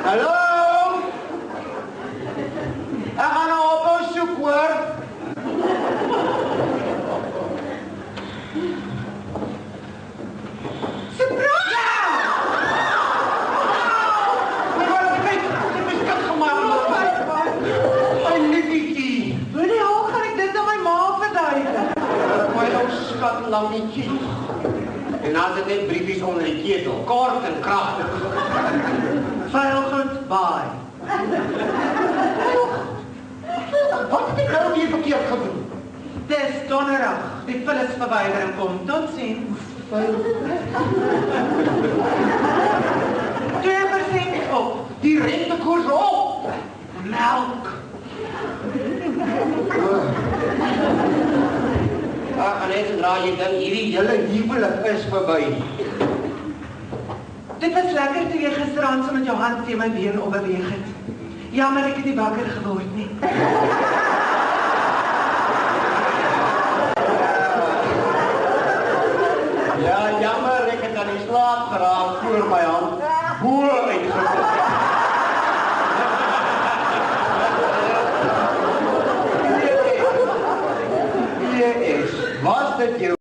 Hallo? Ek gaan nou op ons soek, hoor. Lammetjie. En dan het net briefies onder die ketel, kort en kragtig. Veiligheid baai. Wat het ek nou weer verkeerd gedoen? Dis donderdag, die vullisverwydering kom, tot ziens. 2% op, die rentekoers op. Melk. Ach, en zodra je dan hierdie hele huwelik is verby. Dit was lekker toe jy gisteraan so met jou hand teen my been opbeweeg het. Jammer ek het nie wakker geword nie. Ja, jammer ek het aan die slaap geraak voor my hand